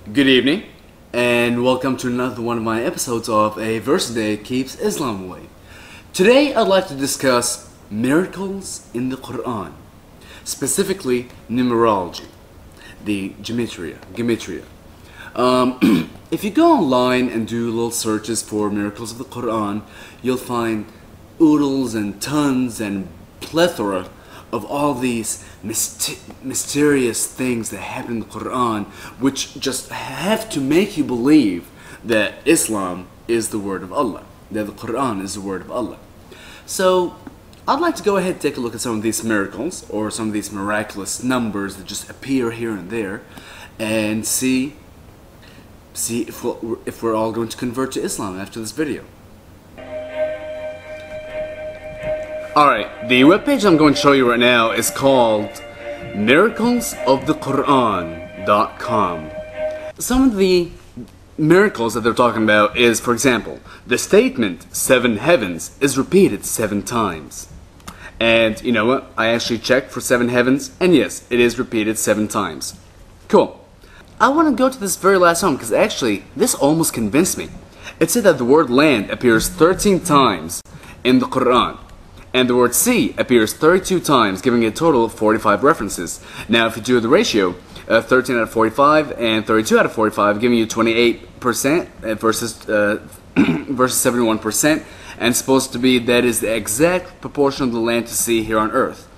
Good evening, and welcome to another one of my episodes of A Verse a Day Keeps Islam Away. Today I'd like to discuss miracles in the Quran, specifically numerology, the gematria. If you go online and do little searches for miracles of the Quran, you'll find oodles and tons and plethora of all these mysterious things that happen in the Quran, which just have to make you believe that Islam is the word of Allah, that the Quran is the word of Allah. So I'd like to go ahead and take a look at some of these miracles or some of these miraculous numbers that just appear here and there, and see if we're all going to convert to Islam after this video. Alright, the webpage I'm going to show you right now is called miraclesofthequran.com. Some of the miracles that they're talking about is, for example, the statement 7 heavens is repeated 7 times. And you know what? I actually checked for 7 heavens, and yes, it is repeated 7 times. Cool. I want to go to this very last one because actually, this almost convinced me. It said that the word land appears 13 times in the Quran, and the word sea appears 32 times, giving a total of 45 references. Now, if you do the ratio, 13 out of 45 and 32 out of 45, giving you 28% versus 71%, and supposed to be that is the exact proportion of the land to sea here on Earth.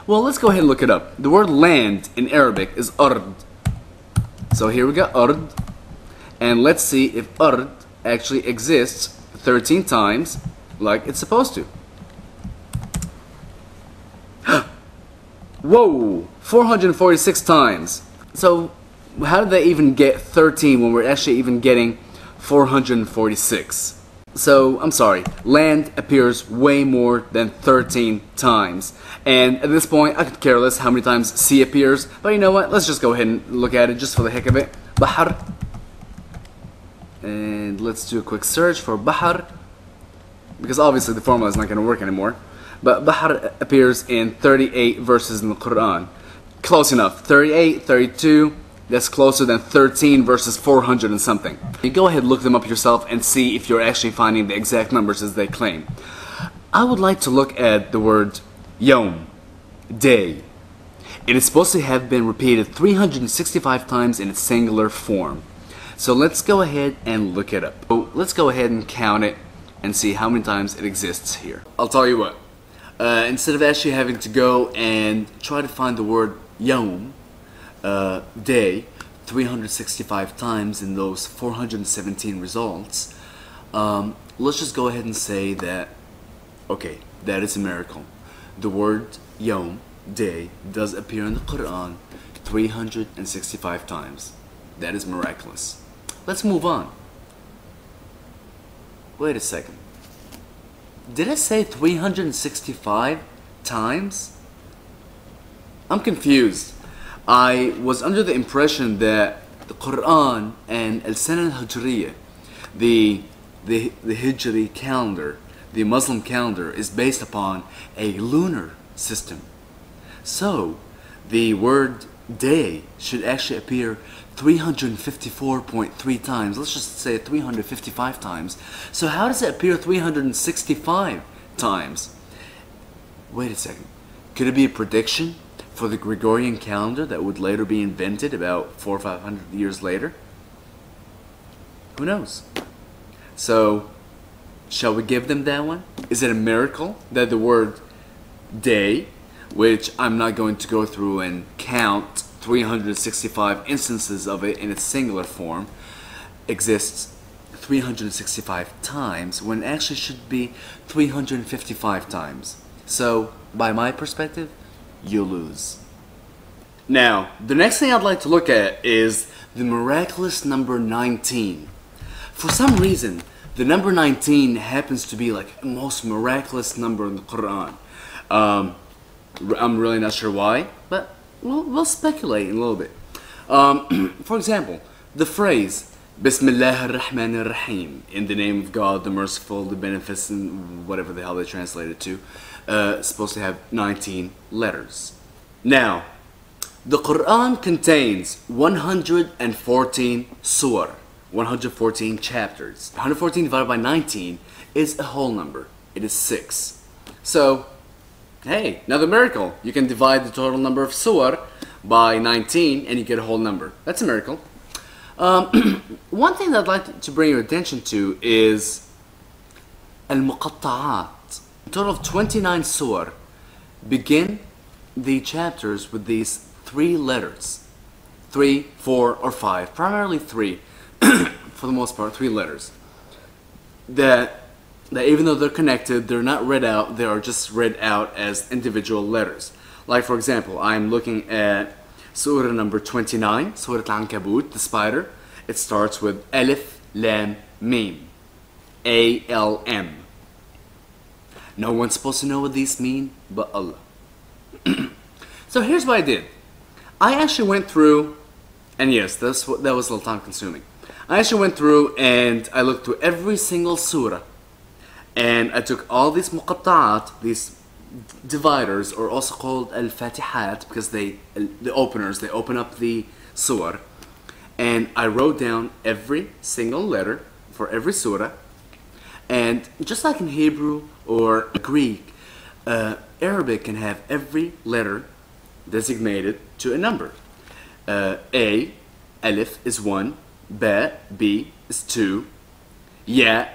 Well, let's go ahead and look it up. The word land in Arabic is ard. So here we got ard, and let's see if ard actually exists 13 times like it's supposed to. Whoa, 446 times. So how did they even get 13 when we're actually even getting 446? So I'm sorry, land appears way more than 13 times. And at this point, I could care less how many times sea appears, but you know what? Let's just go ahead and look at it just for the heck of it. Bahar. And let's do a quick search for Bahar, because obviously the formula is not going to work anymore. But Bahar appears in 38 verses in the Quran. Close enough. 38, 32, that's closer than 13 versus 400 and something. You go ahead and look them up yourself and see if you're actually finding the exact numbers as they claim. I would like to look at the word Yom, day. It is supposed to have been repeated 365 times in its singular form. So let's go ahead and look it up. So let's go ahead and count it and see how many times it exists here. I'll tell you what. Instead of actually having to go and try to find the word Yom, day, 365 times in those 417 results, let's just go ahead and say that, okay, that is a miracle. The word Yom, day, does appear in the Quran 365 times. That is miraculous. Let's move on. Wait a second. Did I say 365 times? I'm confused. I was under the impression that the Quran and Al-Sana al-Hijriya, the Hijri calendar, the Muslim calendar, is based upon a lunar system. So, the word day should actually appear 354.3 times. Let's just say 355 times. So how does it appear 365 times? Wait a second. Could it be a prediction for the Gregorian calendar that would later be invented about 400 or 500 years later? Who knows? So, shall we give them that one? Is it a miracle that the word day, which I'm not going to go through and count 365 instances of it in its singular form, exists 365 times when it actually should be 355 times. So, by my perspective, you lose. Now, the next thing I'd like to look at is the miraculous number 19. For some reason, the number 19 happens to be like the most miraculous number in the Quran. I'm really not sure why, but we'll speculate in a little bit. For example, the phrase Bismillah ar-Rahman ar-Rahim, in the name of God, the merciful, the beneficent, whatever the hell they translate it to, supposed to have 19 letters. Now, The Quran contains 114 surah, 114 chapters. 114 divided by 19 is a whole number. It is 6. So, hey, another miracle. You can divide the total number of surah by 19 and you get a whole number. That's a miracle. One thing that I'd like to bring your attention to is al-muqatta'at. A total of 29 surah begin the chapters with these 3 letters. 3, 4, or 5. Primarily 3. For the most part, 3 letters. That even though they're connected, they're not read out, they are just read out as individual letters. Like for example, I'm looking at Surah number 29, Surah Al-Ankabut, the spider. It starts with Alif, Lam, Mim. A-L-M. No one's supposed to know what these mean but Allah. So here's what I did. I actually went through, and yes, that was a little time consuming. I actually went through and I looked through every single surah. And I took all these muqatta'at, these dividers, or also called al-fatihat, because the openers, they open up the surah. And I wrote down every single letter for every surah. And just like in Hebrew or Greek, Arabic can have every letter designated to a number. A, Alif is 1, Ba, B is 2, Ya,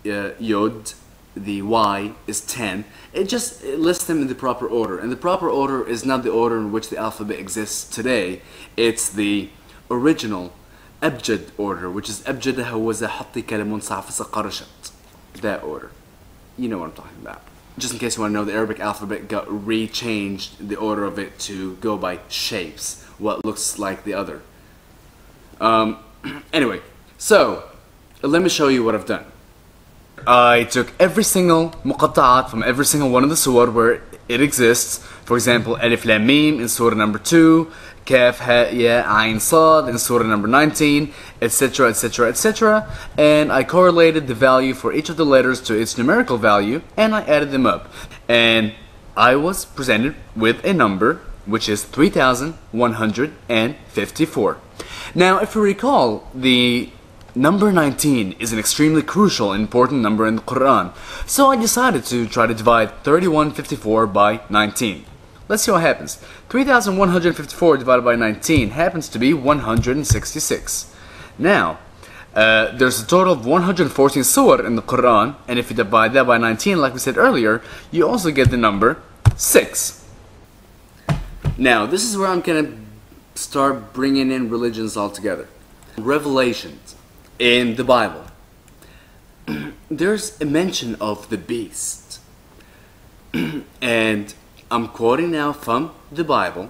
Yod, the Y is 10. It lists them in the proper order. And the proper order is not the order in which the alphabet exists today. It's the original Abjad order, which is Abjadaha was a hatti kalamun sa'fasa qarashat. That order. You know what I'm talking about. Just in case you want to know, the Arabic alphabet got rechanged, the order of it, to go by shapes, what looks like the other. Anyway, so let me show you what I've done. I took every single muqatta'at from every single one of the surah where it exists. For example, Alif Lam Mim in surah number 2, Kaf Ha Ya Ain Sad in surah number 19, etc, etc, etc. And I correlated the value for each of the letters to its numerical value, and I added them up. And I was presented with a number which is 3,154. Now, if you recall, the number 19 is an extremely crucial and important number in the Quran. So I decided to try to divide 3154 by 19. Let's see what happens. 3,154 divided by 19 happens to be 166. Now, there's a total of 114 surah in the Quran, and if you divide that by 19, like we said earlier, you also get the number 6. Now, this is where I'm going to start bringing in religions altogether. Revelations in the Bible. There's a mention of the beast. And I'm quoting now from the Bible.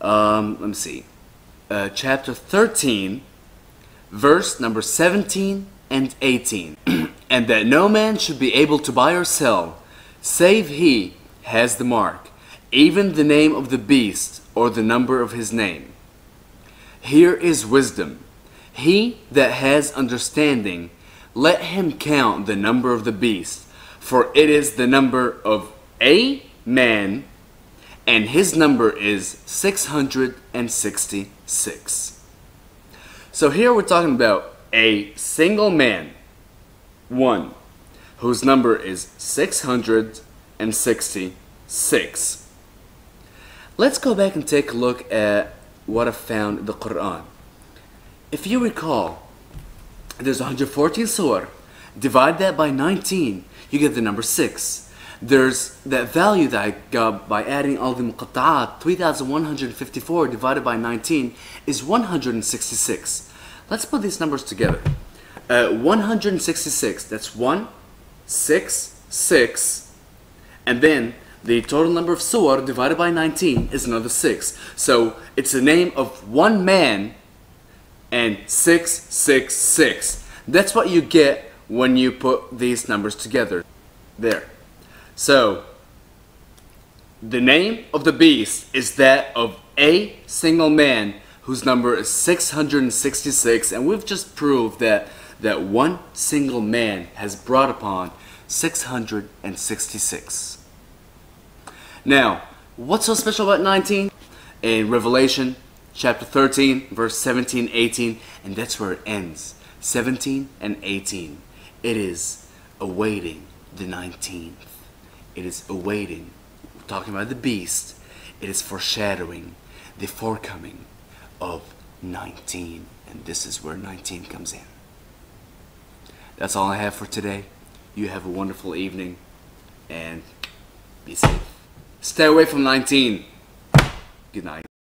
Let me see. Chapter 13, verse number 17 and 18. And that no man should be able to buy or sell, save he has the mark, even the name of the beast or the number of his name. Here is wisdom. He that has understanding, let him count the number of the beast, for it is the number of a man, and his number is 666. So here we're talking about a single man, one, whose number is 666. Let's go back and take a look at what I found in the Quran. If you recall, there's 114 surah. Divide that by 19, you get the number 6. There's that value that I got by adding all the muqatta'at. 3,154 divided by 19 is 166. Let's put these numbers together. 166, that's 1, 6, 6, and then the total number of surah divided by 19 is another 6. So it's the name of one man and 666. That's what you get when you put these numbers together. There. So the name of the beast is that of a single man whose number is 666, and we've just proved that one single man has brought upon 666. Now, what's so special about 19? in Revelation chapter 13, verse 17, 18, and that's where it ends. 17 and 18. It is awaiting the 19th. It is awaiting, talking about the beast, it is foreshadowing the forecoming of 19. And this is where 19 comes in. That's all I have for today. You have a wonderful evening and be safe. Stay away from 19. Good night.